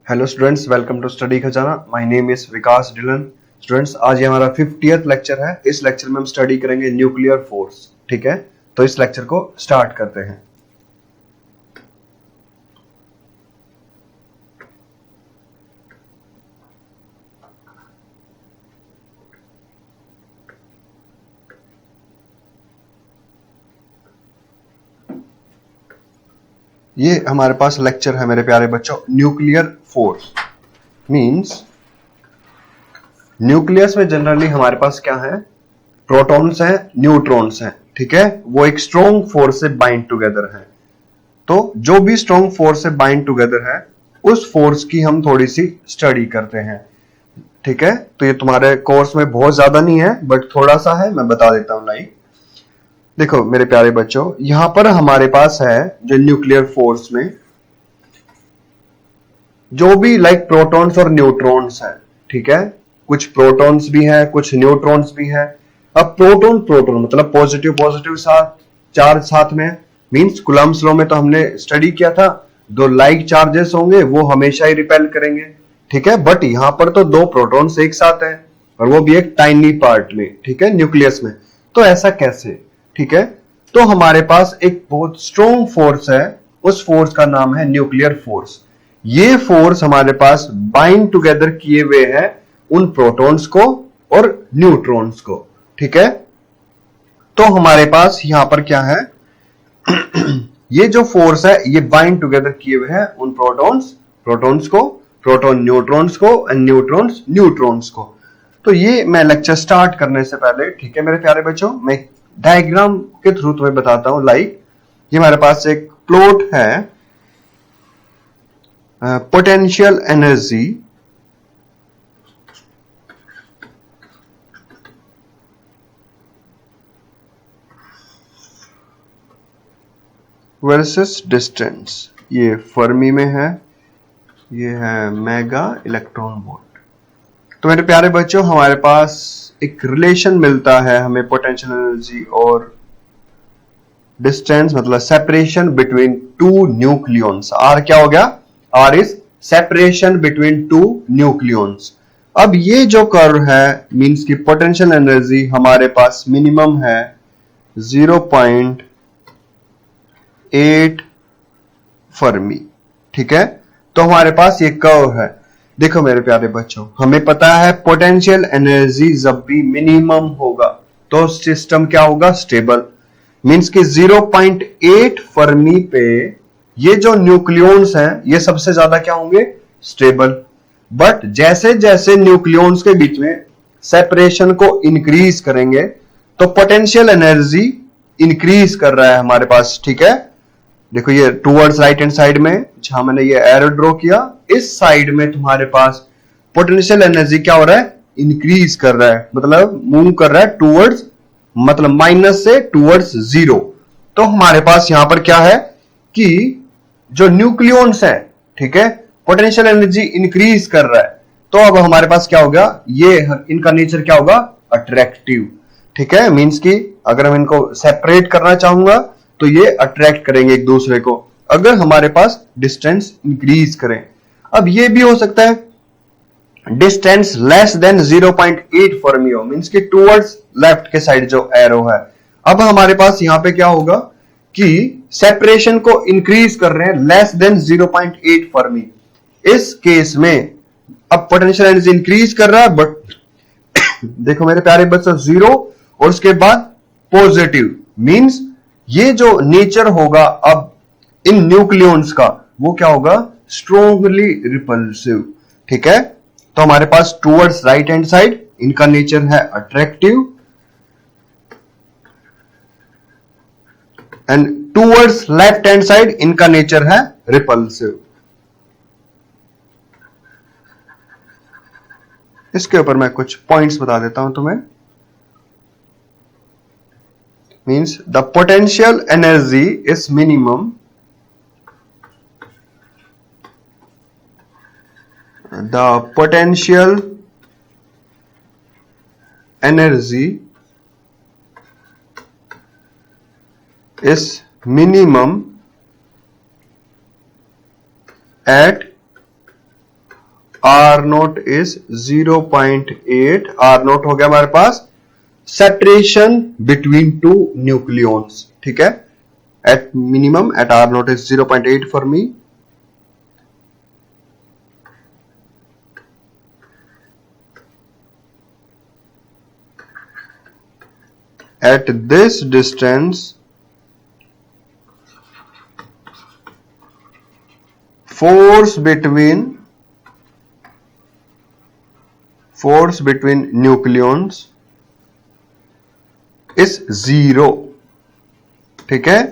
Hello students, welcome to study Khazana. My name is Vikas Dillon. Students, आज ये हमारा 50th लेक्चर है। इस लेक्चर में हम स्टडी करेंगे न्यूक्लियर फोर्स। ठीक है, तो इस लेक्चर को स्टार्ट करते हैं। ये हमारे पास लेक्चर है मेरे प्यारे बच्चों, न्यूक्लियर फोर्स। मींस न्यूक्लियस में जनरली हमारे पास क्या है, प्रोटॉन्स हैं, न्यूट्रॉन्स हैं। ठीक है, वो एक स्ट्रॉन्ग फोर्स से बाइंड टुगेदर है। तो जो भी स्ट्रॉन्ग फोर्स से बाइंड टुगेदर है, उस फोर्स की हम थोड़ी सी स्टडी करते हैं। ठीक है, तो ये तुम्हारे कोर्स में बहुत ज्यादा नहीं है, बट थोड़ा सा है, मैं बता देता हूं। लाइक देखो मेरे प्यारे बच्चों, यहां पर हमारे पास है जो न्यूक्लियर फोर्स में जो भी लाइक प्रोटॉन्स और न्यूट्रॉन्स हैं। ठीक है, कुछ प्रोटॉन्स भी हैं, कुछ न्यूट्रॉन्स भी हैं। अब प्रोटॉन प्रोटॉन मतलब पॉजिटिव पॉजिटिव साथ चार्ज साथ में, मींस कूलम्ब्स लॉ में तो हमने स्टडी किया था, दो लाइक चार्जेस होंगे वो हमेशा ही रिपेल करेंगे। ठीक है, बट यहां पर तो दो प्रोटॉन्स एक साथ हैं, और वो भी एक टाइनी पार्ट में। ठीक है, न्यूक्लियस में। तो ऐसा कैसे? ठीक है, तो हमारे पास एक बहुत स्ट्रॉन्ग फोर्स है, उस फोर्स का नाम है न्यूक्लियर फोर्स। ये फोर्स हमारे पास बाइंड टुगेदर किए हुए हैं उन प्रोटॉन्स को और न्यूट्रॉन्स को। ठीक है, तो हमारे पास यहां पर क्या है ये जो फोर्स है ये बाइंड टुगेदर किए हुए हैं उन प्रोटॉन्स को, प्रोटॉन न्यूट्रॉन्स को, एंड न्यूट्रॉन्स न्यूट्रॉन्स को। तो ये मैं लेक्चर स्टार्ट करने से पहले, ठीक है मेरे प्यारे बच्चों, मैं डायग्राम के थ्रू तुम्हें बताता हूं। लाइक ये हमारे पास एक प्लॉट है, पोटेंशियल एनर्जी वर्सेस डिस्टेंस। ये फर्मी में है, ये है मेगा इलेक्ट्रॉन वोल्ट। तो मेरे प्यारे बच्चों, हमारे पास एक रिलेशन मिलता है हमें पोटेंशियल एनर्जी और डिस्टेंस, मतलब separation between two nucleons. R क्या हो गया? R is separation between two nucleons. अब ये जो कर्व है, मींस की पोटेंशियल एनर्जी हमारे पास मिनिमम है 0.8 फर्मी। ठीक है, तो हमारे पास ये कर्व है। देखो मेरे प्यारे बच्चों, हमें पता है पोटेंशियल एनर्जी जब भी मिनिमम होगा तो सिस्टम क्या होगा? स्टेबल। मींस कि 0.8 फर्मी पे ये जो न्यूक्लियॉन्स हैं ये सबसे ज्यादा क्या होंगे? स्टेबल। बट जैसे जैसे न्यूक्लियॉन्स के बीच में सेपरेशन को इंक्रीज करेंगे तो पोटेंशियल एनर्जी इंक्रीज कर रहा है हमारे पास। ठीक है, देखो ये टुवर्ड्स राइट हैंड साइड में जहां मैंने ये एरो ड्रॉ किया, इस साइड में तुम्हारे पास पोटेंशियल एनर्जी क्या हो रहा है? इंक्रीज कर रहा है, मतलब मूव कर रहा है टुवर्ड्स, मतलब माइनस से टुवर्ड्स जीरो। तो हमारे पास यहां पर क्या है कि जो न्यूक्लियॉन्स है, ठीक है, पोटेंशियल एनर्जी इंक्रीज कर रहा है। तो अब हमारे पास क्या होगा? ये इनका नेचर क्या होगा? अट्रैक्टिव। ठीक है, मींस कि अगर हम इनको सेपरेट करना चाहूंगा तो ये अट्रैक्ट करेंगे एक दूसरे को, अगर हमारे पास डिस्टेंस इंक्रीज करें। अब ये भी हो सकता है डिस्टेंस लेस देन 0.8 फर्मी हो, मींस कि टुवर्ड्स लेफ्ट के साइड जो एरो है। अब हमारे पास यहां पे क्या होगा कि सेपरेशन को इंक्रीज कर रहे हैं लेस देन 0.8 फर्मी। इस केस में अब पोटेंशियल एनर्जी इंक्रीज कर रहा है, बट देखो मेरे प्यारे बच्चों, जीरो और उसके बाद पॉजिटिव, मींस ये जो नेचर होगा अब इन न्यूक्लियॉन्स का, वो क्या होगा? Strongly repulsive. ठीक है, तो हमारे पास टुवर्ड्स राइट हैंड साइड इनका नेचर है attractive, and towards left hand side इनका नेचर है रिपल्सिव। इसके ऊपर मैं कुछ पॉइंट्स बता देता हूं तुम्हें। Means the potential energy is minimum the potential energy is minimum at R naught is 0.8। R naught हो गया हमारे पास सेपरेशन बिटवीन टू न्यूक्लियॉन्स, ठीक है। At minimum at R naught is 0.8 for me. At this distance, force between nucleons is 0, ठीक है।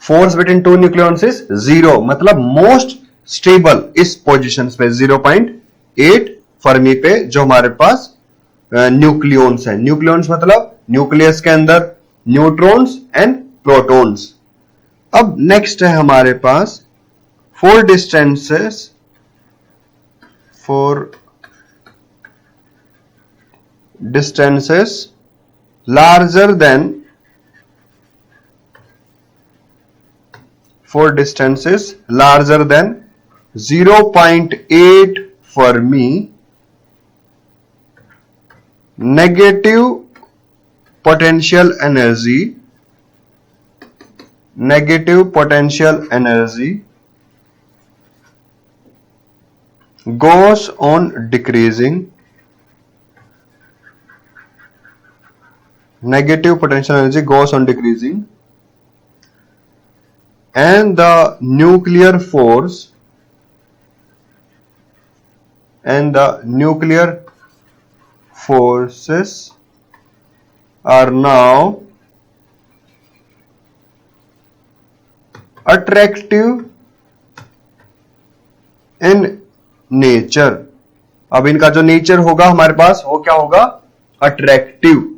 Force between two nucleons is 0, मतलब most stable इस पोजीशन पे 0.8 फर्मी पे जो हमारे पास न्यूक्लियॉन्स है। न्यूक्लियॉन्स मतलब न्यूक्लियस के अंदर न्यूट्रॉन्स एंड प्रोटॉन्स। अब नेक्स्ट है हमारे पास four distances larger than 0.8 Fermi, negative potential energy goes on decreasing. Negative potential energy goes on decreasing, and the nuclear forces are now attractive in nature. अब इनका जो nature होगा हमारे पास वो क्या होगा? अट्रैक्टिव।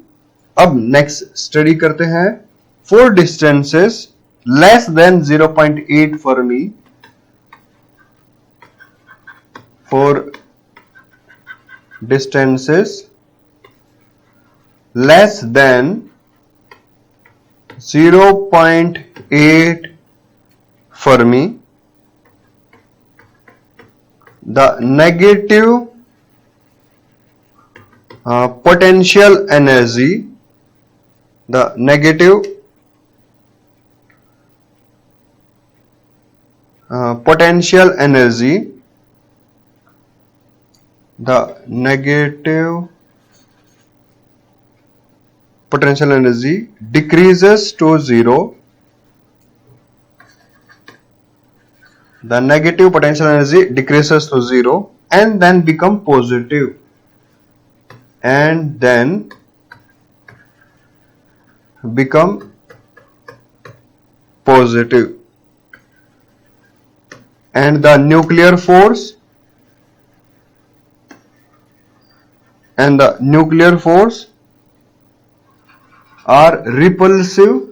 अब नेक्स्ट स्टडी करते हैं four distances less than 0.8 Fermi, four distances less than 0.8 Fermi, the negative potential energy, the negative potential energy, the negative potential energy decreases to 0. The negative potential energy decreases to 0 and then become positive, and then become positive, and the nuclear force are repulsive.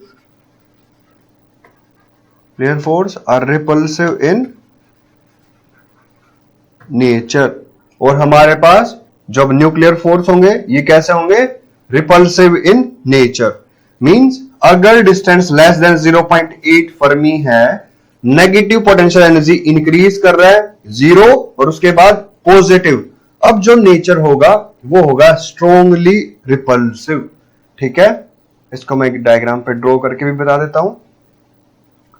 Nuclear force are repulsive in nature. और हमारे पास जब nuclear force होंगे ये कैसे होंगे? Repulsive in nature. Means अगर distance less than 0.8 Fermi है, negative potential energy increase कर रहा है 0 और उसके बाद पॉजिटिव। अब जो नेचर होगा वो होगा स्ट्रोंगली रिपल्सिव, ठीक है। इसको मैं एक डायग्राम पे ड्रॉ करके भी बता देता हूं।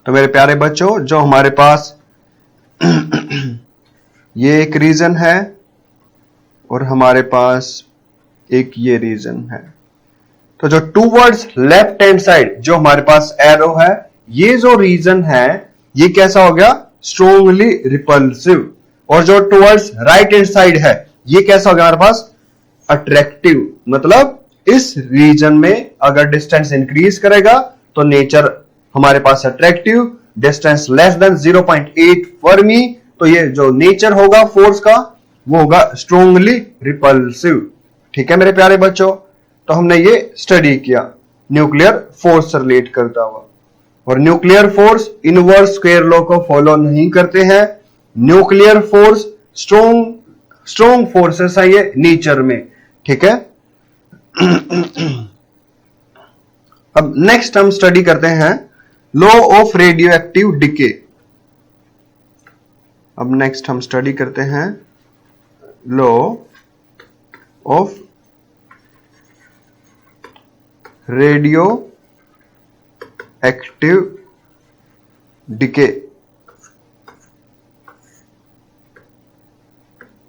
तो मेरे प्यारे बच्चों, जो हमारे पास ये एक रीजन है और हमारे पास एक ये रीजन है, तो जो टूवर्ड्स लेफ्ट हैंड साइड जो हमारे पास एरो है, ये जो रीजन है ये कैसा हो गया? Strongly repulsive. और जो टूवर्ड्स राइट हैंड साइड है ये कैसा हो गया हमारे पास? अट्रैक्टिव। मतलब इस रीजन में अगर डिस्टेंस इंक्रीज करेगा तो नेचर हमारे पास attractive, distance less than 0.8 fermi तो ये जो नेचर होगा फोर्स का वो होगा स्ट्रोंगली रिपल्सिव, ठीक है मेरे प्यारे बच्चों। तो हमने ये स्टडी किया न्यूक्लियर फोर्स से रिलेट करता हुआ। और nuclear force inverse square law को फॉलो नहीं करते हैं। न्यूक्लियर फोर्स स्ट्रोंग फोर्सेस है ये नेचर में, ठीक है। अब नेक्स्ट हम स्टडी करते हैं law of radio active decay. अब नेक्स्ट हम स्टडी करते हैं law of radio active decay.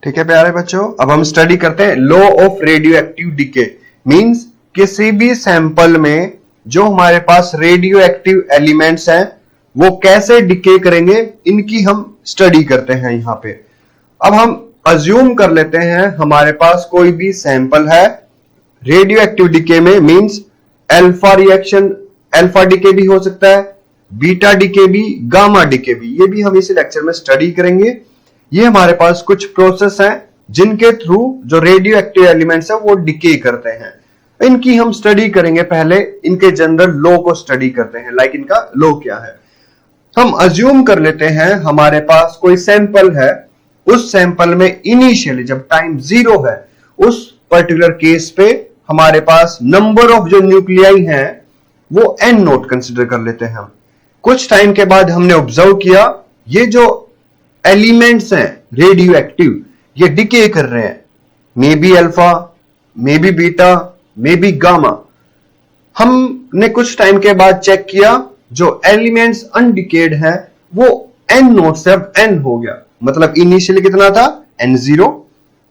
ठीक है प्यारे बच्चों, अब हम स्टडी करते हैं law of radio active decay. Means किसी भी सैंपल में जो हमारे पास रेडियो एक्टिव एलिमेंट्स हैं वो कैसे डिके करेंगे, इनकी हम स्टडी करते हैं यहां पे। अब हम अज्यूम कर लेते हैं हमारे पास कोई भी सैंपल है रेडियो एक्टिव डिके में। Means alpha reaction, alpha decay भी हो सकता है, बीटा डिके भी, गामा डिके भी, ये भी हम इस लेक्चर में स्टडी करेंगे। ये हमारे पास कुछ प्रोसेस हैं जिनके थ्रू जो रेडियो एक्टिव एलिमेंट्स है वो डिके करते हैं, इनकी हम स्टडी करेंगे। पहले इनके जनरल लॉ को स्टडी करते हैं, लाइक इनका लॉ क्या है। हम अज्यूम कर लेते हैं हमारे पास कोई सैंपल है, उस सैंपल में इनिशियली जब टाइम 0 है उस पर्टिकुलर केस पे हमारे पास नंबर ऑफ जो न्यूक्लियाई हैं वो n नोट कंसिडर कर लेते हैं हम। कुछ टाइम के बाद हमने ऑब्जर्व किया ये जो एलिमेंट्स हैं रेडियो एक्टिव ये डिके कर रहे हैं, may be alpha, may be beta, may be gamma. हमने कुछ टाइम के बाद चेक किया जो एलिमेंट्स अनडिकेड हैं वो n नोट से अब n हो गया, मतलब इनिशियली कितना था n0।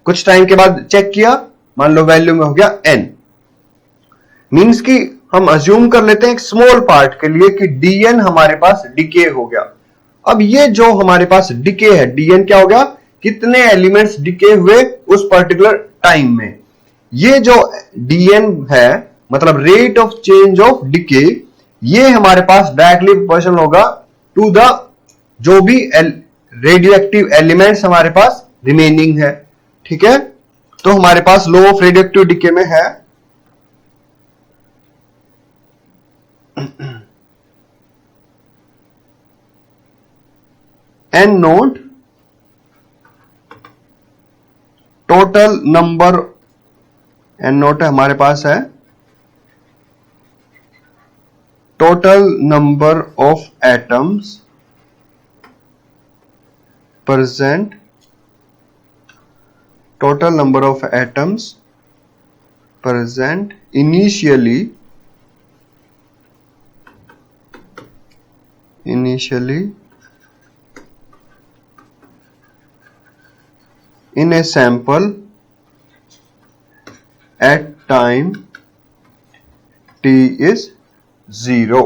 कुछ टाइम के बाद चेक किया, मान लो वैल्यू में हो गया n। मींस कि हम अज्यूम कर लेते हैं एक स्मॉल पार्ट के लिए कि dn हमारे पास डिके हो गया। अब ये जो हमारे पास डिके है dn क्या हो गया, कितने एलिमेंट्स डिके हुए उस पर्टिकुलर टाइम में। ये जो dn है मतलब rate of change of decay, ये हमारे पास डायरेक्टली प्रोपोर्शनल होगा टू द जो भी रेडियो एक्टिव एलिमेंट्स हमारे पास रिमेनिंग है। ठीक है, तो हमारे पास law of radio active decay में है n naught total number, n naught हमारे पास है total number of atoms present, total number of atoms present initially in a sample at time t is 0।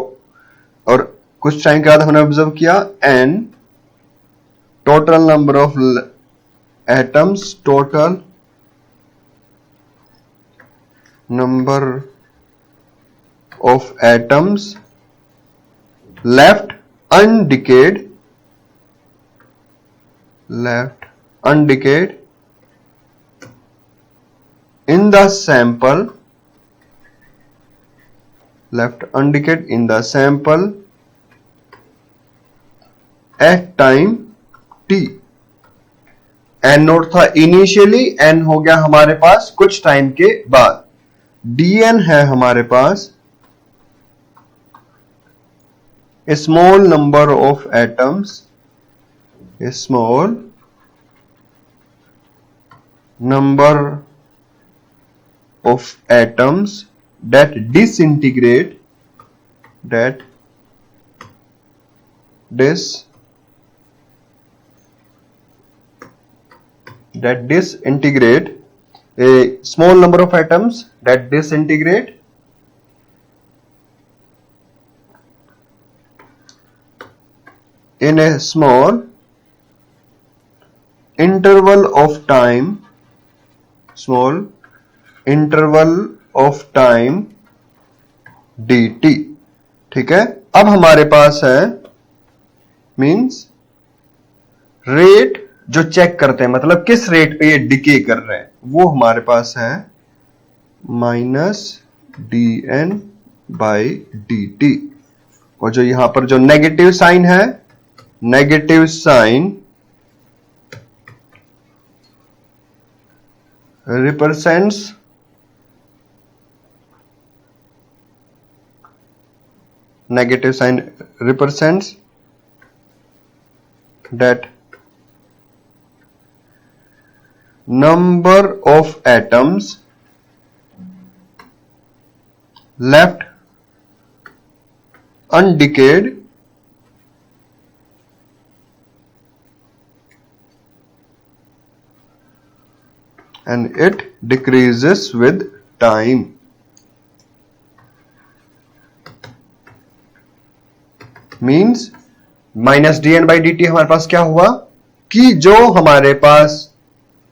और कुछ टाइम के बाद हमने ऑब्जर्व किया n total number of atoms, total number of atoms left undecayed in the sample, left undecayed in the sample at time t। n note था initially, n हो गया हमारे पास कुछ टाइम के बाद। dn है हमारे पास a small number of atoms, a small number of atoms that disintegrate, a small number of atoms that disintegrate in a small interval of time, dt। ठीक है, अब हमारे पास है मींस रेट जो चेक करते हैं, मतलब किस रेट पे ये डिके कर रहे हैं, वो हमारे पास है -dn/dt। और जो यहां पर जो नेगेटिव साइन है, negative sign represents that number of atoms left undecayed and it decreases with time. Means minus D N by D T हमारे पास क्या हुआ कि जो हमारे पास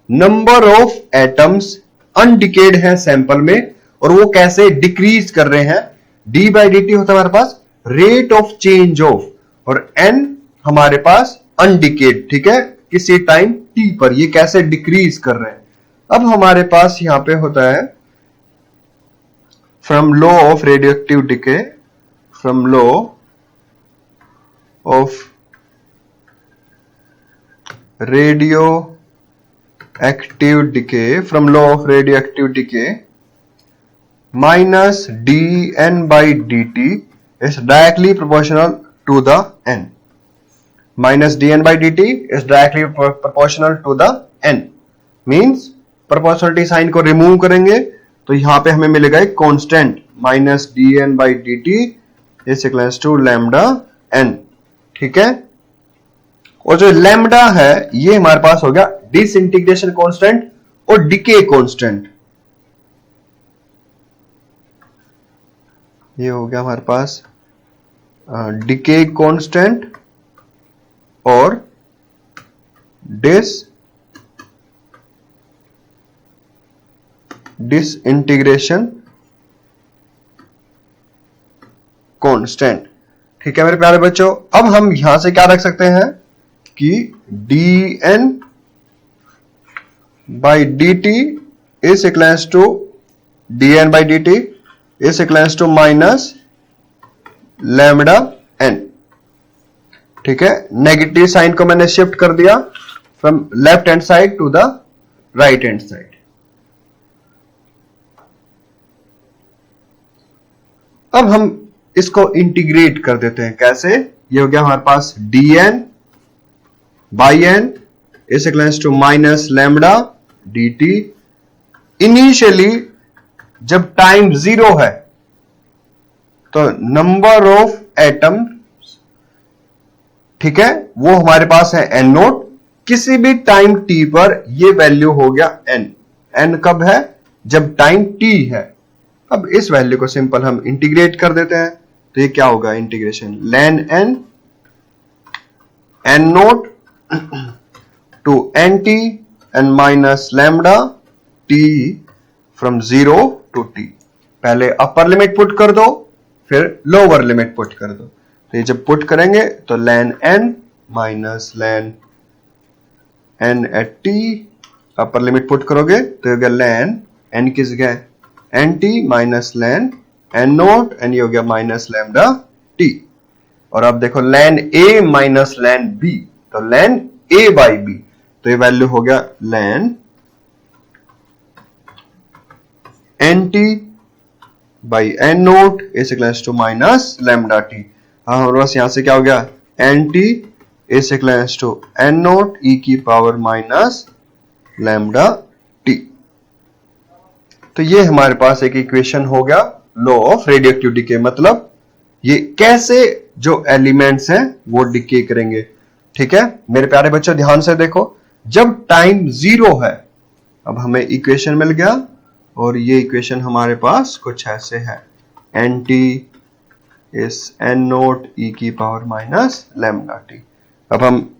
नंबर ऑफ एटम्स अनडिकेड है सैंपल में और वो कैसे डिक्रीज कर रहे हैं. डी बाई डी टी होता है हमारे पास रेट ऑफ चेंज ऑफ और एन हमारे पास अनडिकेड. ठीक है, किसी टाइम टी पर ये कैसे डिक्रीज कर रहे हैं. अब हमारे पास यहां पे होता है from law of radioactive decay, from law of radioactive decay, from law of radioactive decay, minus dN by dt is directly proportional to the n. Minus dN by dt is directly proportional to the n. Means proportionality sign को remove करेंगे तो यहां पे हमें मिलेगा एक constant minus dN by dt is equals to lambda n. ठीक है, और जो लैम्डा है ये हमारे पास हो गया डिसइंटीग्रेशन कांस्टेंट और डिके कांस्टेंट. ये हो गया हमारे पास डिके कांस्टेंट और डिसइंटीग्रेशन कांस्टेंट. ठीक है मेरे प्यारे बच्चों, अब हम यहां से क्या रख सकते हैं कि dN by D T is equals to dN by D T is equals to minus lambda n. ठीक है, नेगेटिव साइन को मैंने शिफ्ट कर दिया from left hand side to the right hand side. अब हम इसको इंटीग्रेट कर देते हैं. कैसे, ये हो गया हमारे पास dN by n is equals to minus lambda dt. Initially जब टाइम 0 है तो नंबर ऑफ एटम, ठीक है, वो हमारे पास है n नोट. किसी भी टाइम t पर ये वैल्यू हो गया n. n कब है, जब टाइम t है. अब इस वैल्यू को सिंपल हम इंटीग्रेट कर देते हैं तो ये क्या होगा, integration ln n n naught to N T N minus lambda T from 0 to t. पहले अपर लिमिट पुट कर दो फिर लोअर लिमिट पुट कर दो. तो ये जब पुट करेंगे तो ln n minus ln n at t, upper limit put करोगे तो ये हो गया ln n किस जगह N T minus ln n naught N, ये हो गया माइनस लैम्डा t. और अब देखो ln a minus ln b, तो ln a बाई b, तो ये वैल्यू हो गया ln N T by N naught is equals to minus lambda T. हमारे पास यहां से क्या हो गया, N T is equals to N naught E की पावर माइनस लैम्डा टी. तो ये हमारे पास एक इक्वेशन हो गया लॉ ऑफ रेडियोएक्टिव डिके. मतलब ये कैसे जो एलिमेंट्स हैं वो डिके करेंगे. ठीक है मेरे प्यारे बच्चों, ध्यान से देखो, जब टाइम 0 है, अब हमें इक्वेशन मिल गया और ये इक्वेशन हमारे पास कुछ ऐसे है, N T is N naught E की पावर माइनस लैम्डा टी. अब हम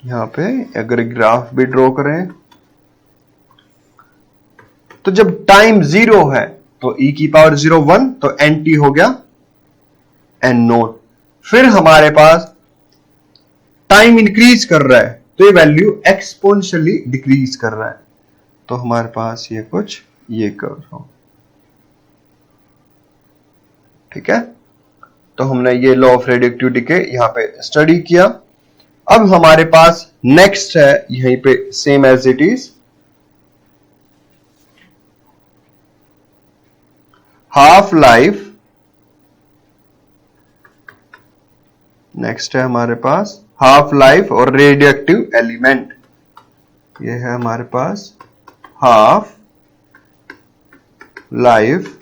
यहां पे अगर ग्राफ भी ड्रॉ करें तो जब टाइम 0 है तो e की पावर 0 1, तो एन टी हो गया एन नोट. फिर हमारे पास टाइम इंक्रीज कर रहा है तो ये वैल्यू एक्सपोनेंशियली डिक्रीज कर रहा है. तो हमारे पास ये कुछ ये कर्व हो. ठीक है, तो हमने ये लॉ ऑफ रेडियोएक्टिव डिके यहां पे स्टडी किया. अब हमारे पास नेक्स्ट है यहीं पे same as it is half life. Next है हमारे पास हाफ लाइफ और रेडियोएक्टिव एलिमेंट. ये है हमारे पास half life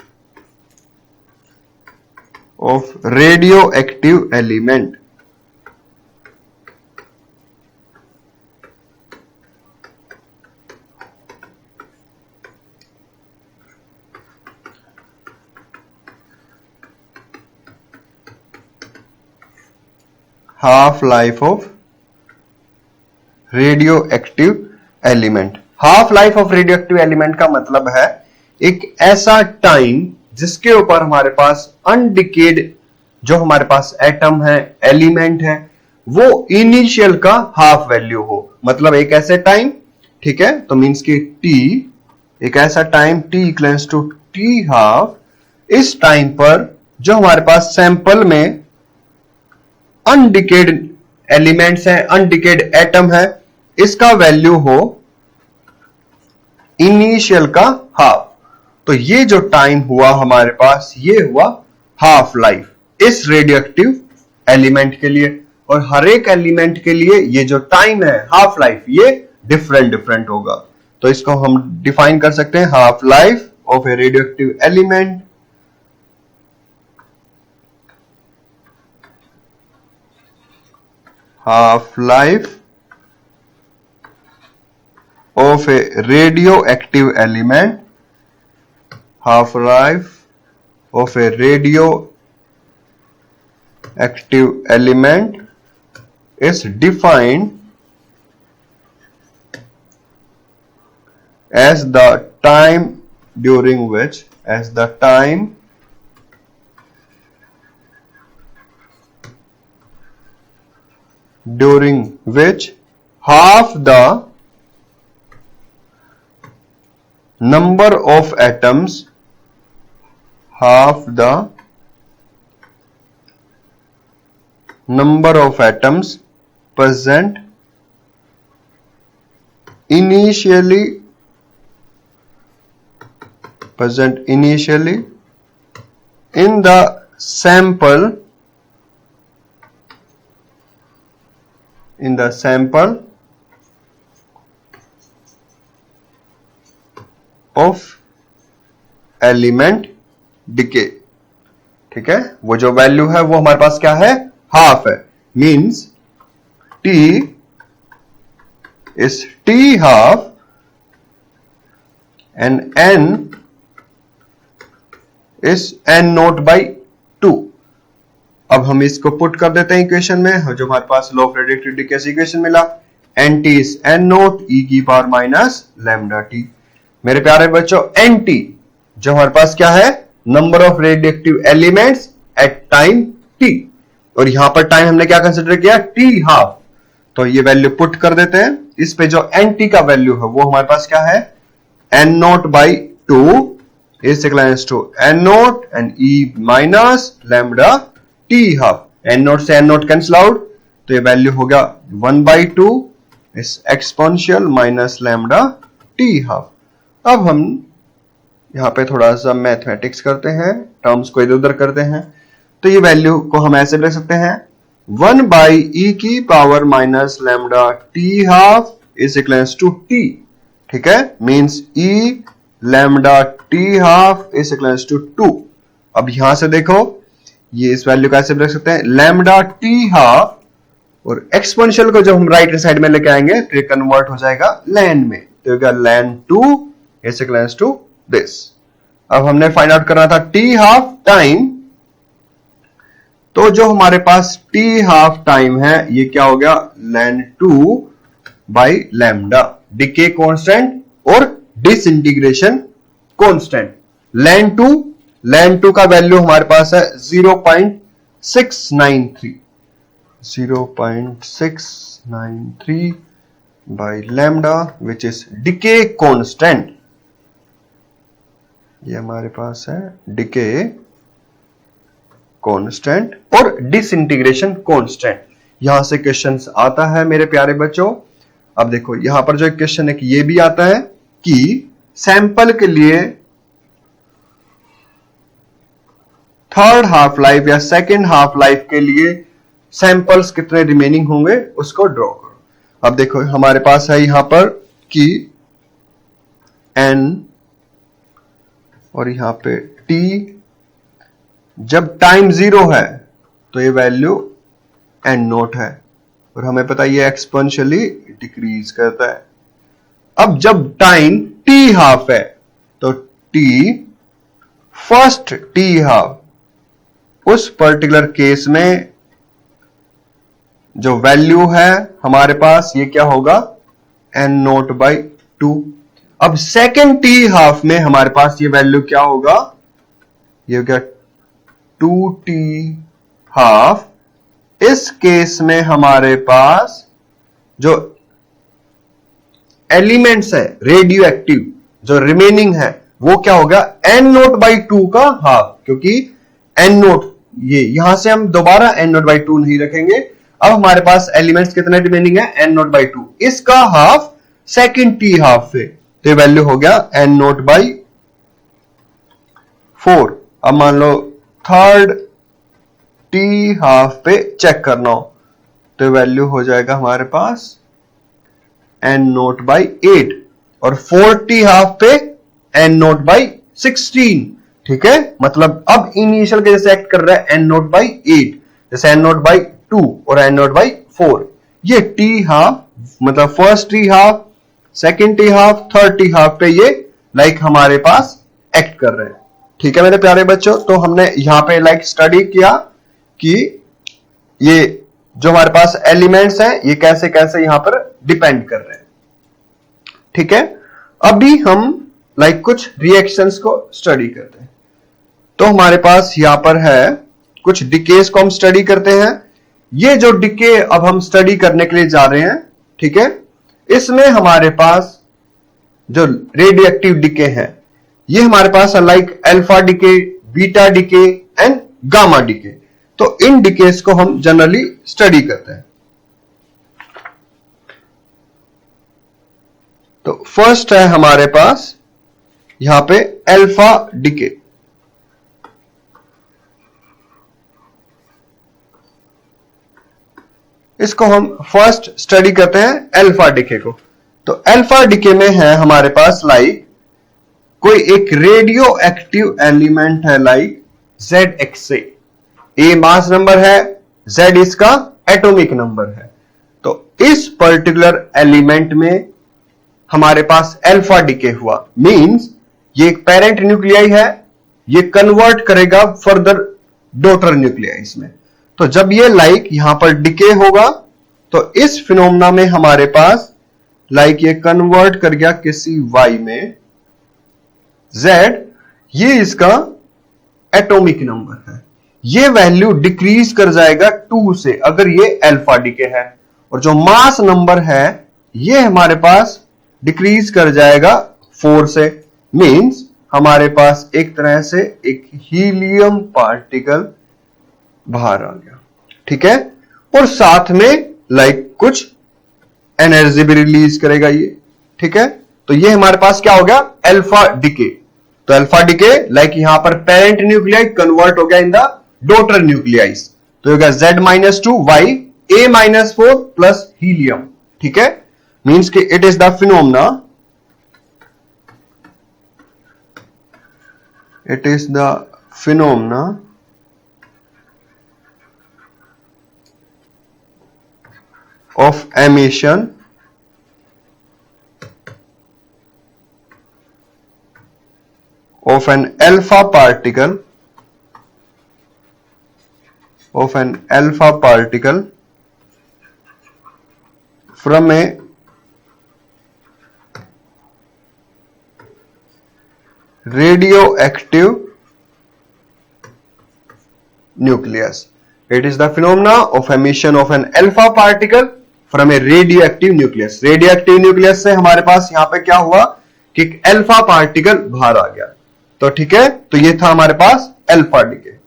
of radio active element. Half life of radio active element. Half life of radio active element का मतलब है एक ऐसा टाइम जिसके ऊपर हमारे पास अनडिकेड जो हमारे पास एटम है, एलिमेंट है, वो इनिशियल का हाफ वैल्यू हो। मतलब एक ऐसे टाइम, ठीक है, तो मींस कि टी, एक ऐसा time T equals to T half, इस टाइम पर जो हमारे पास सैंपल में अनडिकेड एलिमेंट्स हैं, अनडिकेड एटम है, इसका वैल्यू हो इनिशियल का हाफ। तो ये जो टाइम हुआ हमारे पास, ये हुआ हाफ लाइफ इस रेडियोएक्टिव एलिमेंट के लिए। और हर एक एलिमेंट के लिए ये जो टाइम है हाफ लाइफ, ये डिफरेंट डिफरेंट होगा। तो इसको हम डिफाइन कर सकते हैं, half life of A radioactive element half life of a radioactive element, half life of a radioactive element is defined as the time during which half the number of atoms present initially in the sample of element decay। ठीक है, वो जो value है वो हमारे पास क्या है, हाफ है। Means T is T half and N is N naught by 2। अब हम इसको पुट कर देते हैं इक्वेशन में, जो हमारे पास law of radioactive decay equation मिला, N T is N naught E की पावर माइनस लैम्डा टी। मेरे प्यारे बच्चों, एन टी जो हमारे पास क्या है, number of radioactive elements at time T, और यहां पर टाइम हमने क्या कंसिडर किया, टी हाफ। तो ये वैल्यू पुट कर देते हैं। इस पे जो एन टी का वैल्यू है वो हमारे पास क्या है, N naught by 2 is equals to n naught and e minus lambda t half। n naught से n naught कैंसिल आउट, तो ये वैल्यू हो गया 1/2 इस exponential minus lambda t half. अब हम यहां पे थोड़ा सा मैथमेटिक्स करते हैं, टर्म्स को इधर उधर करते हैं। तो ये वैल्यू को हम ऐसे लिख सकते हैं, 1/e की power minus lambda t half is equals to t। ठीक है, means e lambda T half is equals to 2। अब यहां से देखो, ये इस वैल्यू को ऐसे रख सकते हैं, लैम्डा टी हाफ, और एक्सपोनेंशियल को जब हम राइट हैंड साइड में लेके आएंगे तो ये कन्वर्ट हो जाएगा लैन में, तो होगा लैन 2 इज इक्वल्स टू दिस। अब हमने फाइंड आउट करना था टी हाफ टाइम, तो जो हमारे पास टी हाफ टाइम है ये क्या हो गया, लैन 2 बाई लैम्डा, डिके कांस्टेंट और डिसइंटीग्रेशन कांस्टेंट। लैन 2 का वैल्यू हमारे पास है 0.693 by lambda which is decay constant. ये हमारे पास है डिके कांस्टेंट और डिसइंटीग्रेशन कांस्टेंट। यहां से क्वेश्चन आता है मेरे प्यारे बच्चों। अब देखो यहां पर जो क्वेश्चन है कि ये भी आता है कि सैंपल के लिए थर्ड हाफ लाइफ या सेकेंड हाफ लाइफ के लिए सैंपल्स कितने रिमेनिंग होंगे उसको ड्रॉ करो। अब देखो हमारे पास है यहां पर कि n और यहां पे t जब टाइम 0 है तो ये वैल्यू n नोट है, और हमें पता है ये एक्सपोनेंशियली डिक्रीज करता है। अब जब टाइम t हाफ है तो t फर्स्ट t हाफ उस पर्टिकुलर केस में जो वैल्यू है हमारे पास ये क्या होगा, n नोट बाई 2। अब सेकेंड t हाफ में हमारे पास ये वैल्यू क्या होगा, ये हो गया 2t हाफ। इस केस में हमारे पास जो एलिमेंट्स है रेडियो एक्टिव जो रिमेनिंग है वो क्या होगा, n नोट बाई 2 का हाफ, क्योंकि n नोट ये यहां से हम दोबारा n नोट बाई 2 नहीं रखेंगे। अब हमारे पास एलिमेंट्स कितने रिमेनिंग है, n नोट बाई 2, इसका हाफ सेकेंड t हाफ पे, तो वैल्यू हो गया n नोट बाई 4। अब मान लो थर्ड t हाफ पे चेक करना हो तो वैल्यू हो जाएगा हमारे पास n नोट बाई 8, और 4t हाफ पे n नोट बाई 16। ठीक है, मतलब अब इनिशियल के जैसे एक्ट कर रहा है n नोट बाई 8, जैसे n नोट बाई 2 और n नोट बाई 4। ये t हाफ मतलब first t half, second t half, third t half पे ये लाइक हमारे पास एक्ट कर रहे हैं। ठीक है मेरे प्यारे बच्चों, तो हमने यहां पे लाइक स्टडी किया कि ये जो हमारे पास एलिमेंट्स हैं ये कैसे कैसे यहां पर डिपेंड कर रहे हैं। ठीक है, अभी हम लाइक कुछ रिएक्शंस को स्टडी करते हैं। तो हमारे पास यहां पर है कुछ डिकेस को हम स्टडी करते हैं। ये जो डिके अब हम स्टडी करने के लिए जा रहे हैं, ठीक है, इसमें हमारे पास जो रेडियो एक्टिव डिके है ये हमारे पास like alpha decay, beta decay and gamma decay. तो इन डिकेस को हम जनरली स्टडी करते हैं। तो फर्स्ट है हमारे पास यहां पे अल्फा डिके। इसको हम फर्स्ट स्टडी करते हैं अल्फा डिके को। तो अल्फा डिके में है हमारे पास लाइक कोई एक रेडियो एक्टिव एलिमेंट है लाइक ZXA, ए मास नंबर है, Z इसका एटॉमिक नंबर है। तो इस पर्टिकुलर एलिमेंट में हमारे पास अल्फा डिके हुआ, मींस ये एक पेरेंट न्यूक्लियाई है, ये कन्वर्ट करेगा फर्दर डॉटर न्यूक्लियाइस में। तो जब ये लाइक यहां पर डिके होगा तो इस फिनोमेना में हमारे पास लाइक ये कन्वर्ट कर गया किसी Y में, Z ये इसका एटॉमिक नंबर है, ये वैल्यू डिक्रीज कर जाएगा 2 से अगर ये अल्फा डिके है, और जो मास नंबर है ये हमारे पास डिक्रीज कर जाएगा 4 से। मींस हमारे पास एक तरह से एक हीलियम पार्टिकल बाहर आ गया। ठीक है, और साथ में लाइक कुछ एनर्जी भी रिलीज करेगा ये। ठीक है, तो ये हमारे पास क्या हो गया, अल्फा डिके। तो अल्फा डिके लाइक यहां पर पेरेंट न्यूक्लियाई कन्वर्ट हो गया इन द डॉटर न्यूक्लियाइस, तो होगा Z-2 Y A-4 plus helium. ठीक है, मींस कि it is the phenomena, it is the phenomena of emission of an alpha particle from a radioactive nucleus. It is the phenomena of emission of an alpha particle from a radioactive nucleus. Radioactive nucleus से हमारे पास यहां पे क्या हुआ कि alpha particle बाहर आ गया। तो ठीक है, तो ये था हमारे पास अल्फा डिके।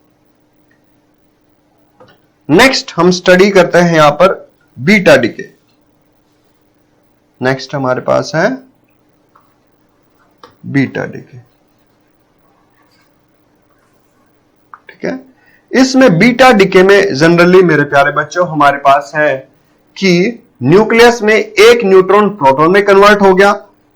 नेक्स्ट हम स्टडी करते हैं यहां पर बीटा डिके। नेक्स्ट हमारे पास है बीटा डिके। ठीक है, इसमें बीटा डिके में जनरली मेरे प्यारे बच्चों हमारे पास है कि न्यूक्लियस में एक न्यूट्रॉन प्रोटॉन में कन्वर्ट हो गया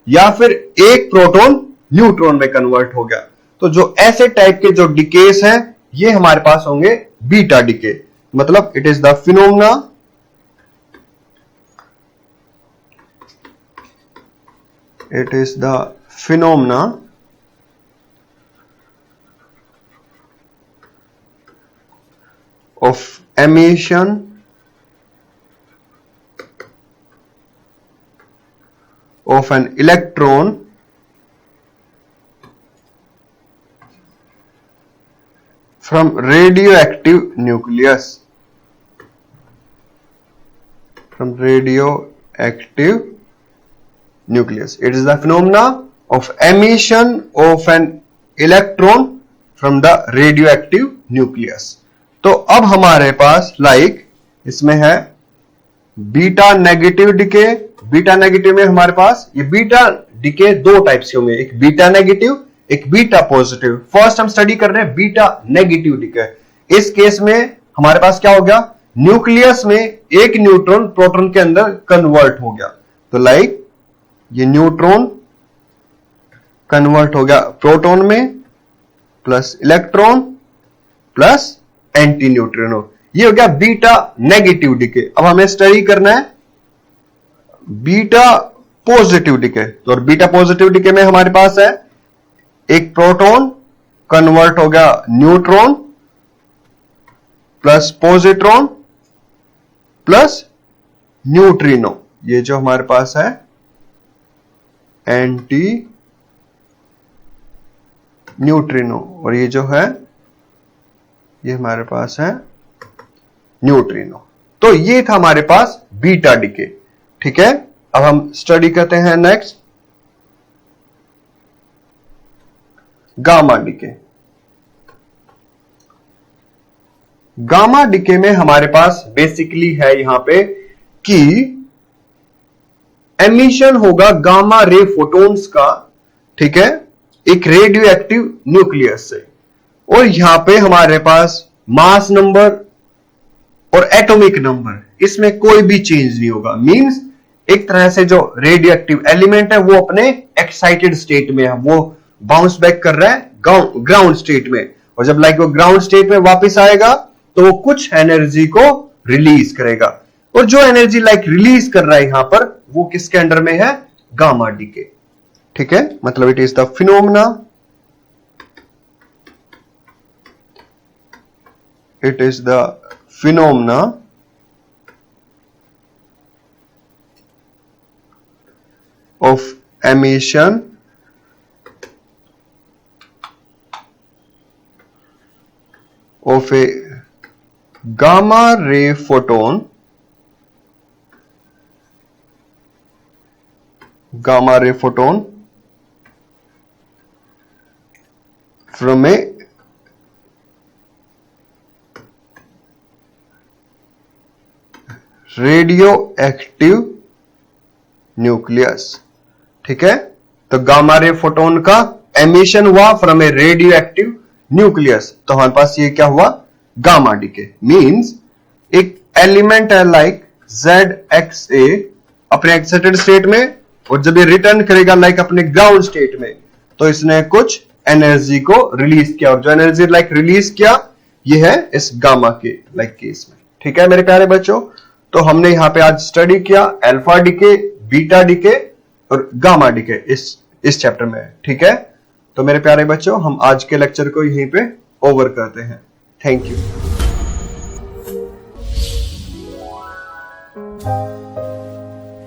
या फिर एक प्रोटॉन न्यूट्रॉन में कन्वर्ट हो गया। तो जो ऐसे टाइप के जो डिकेस हैं ये हमारे पास होंगे बीटा डिके, मतलब it is the phenomena of emission of an electron from radioactive nucleus, It is the phenomena of emission of an electron from the radioactive nucleus. तो अब हमारे पास इसमें है beta negative decay. Beta negative में हमारे पास ये beta decay दो type से होंगे, एक बीटा नेगेटिव एक बीटा पॉजिटिव। फर्स्ट हम स्टडी कर रहे हैं बीटा नेगेटिव डिके। इस केस में हमारे पास क्या हो गया, न्यूक्लियस में एक न्यूट्रॉन प्रोटॉन के अंदर कन्वर्ट हो गया। तो ये न्यूट्रॉन कन्वर्ट हो गया प्रोटॉन में plus electron plus anti neutrino, ये हो गया बीटा नेगेटिव डिके। अब हमें स्टडी करना है बीटा पॉजिटिव डिके। तो और बीटा पॉजिटिव डिके में हमारे पास है एक प्रोटॉन कन्वर्ट हो गया neutron plus positron plus neutrino, ये जो हमारे पास है एंटी न्यूट्रिनो, और ये जो है ये हमारे पास है न्यूट्रिनो। तो ये था हमारे पास बीटा डिके। ठीक है, अब हम स्टडी करते हैं next gamma decay. Gamma decay में हमारे पास बेसिकली है यहां पे कि एमिशन होगा गामा रे फोटॉन्स का, ठीक है, एक रेडियो एक्टिव न्यूक्लियस से। और यहां पे हमारे पास मास नंबर और एटॉमिक नंबर इसमें कोई भी चेंज नहीं होगा। मींस एक तरह से जो रेडियो एक्टिव एलिमेंट है वो अपने एक्साइटेड स्टेट में है, वो बाउंस बैक कर रहा है ग्राउंड स्टेट में, और जब वो ग्राउंड स्टेट में वापस आएगा तो वो कुछ एनर्जी को रिलीज करेगा। और जो एनर्जी रिलीज कर रहा है यहां पर वो किसके अंडर में है, गामा डिके। ठीक है, मतलब it is the phenomena, it is the phenomena of emission of a gamma ray photon from a radio active nucleus. ठीक है, तो गामा रे फोटोन का एमिशन हुआ from A radio active nucleus, तो हमारे पास ये क्या हुआ, गामा डिके। मींस एक एलिमेंट है ZXA अपने एक्साइटेड स्टेट में, और जब ये रिटर्न करेगा अपने ग्राउंड स्टेट में, तो इसने कुछ एनर्जी को रिलीज किया, और जो एनर्जी रिलीज किया ये है इस गामा के केस में। ठीक है मेरे प्यारे बच्चों, तो हमने यहां पे आज स्टडी किया अल्फा डिके, बीटा डिके और गामा डिके इस चैप्टर में। ठीक है, तो मेरे प्यारे बच्चों हम आज के लेक्चर को यहीं पे ओवर करते हैं। Thank you.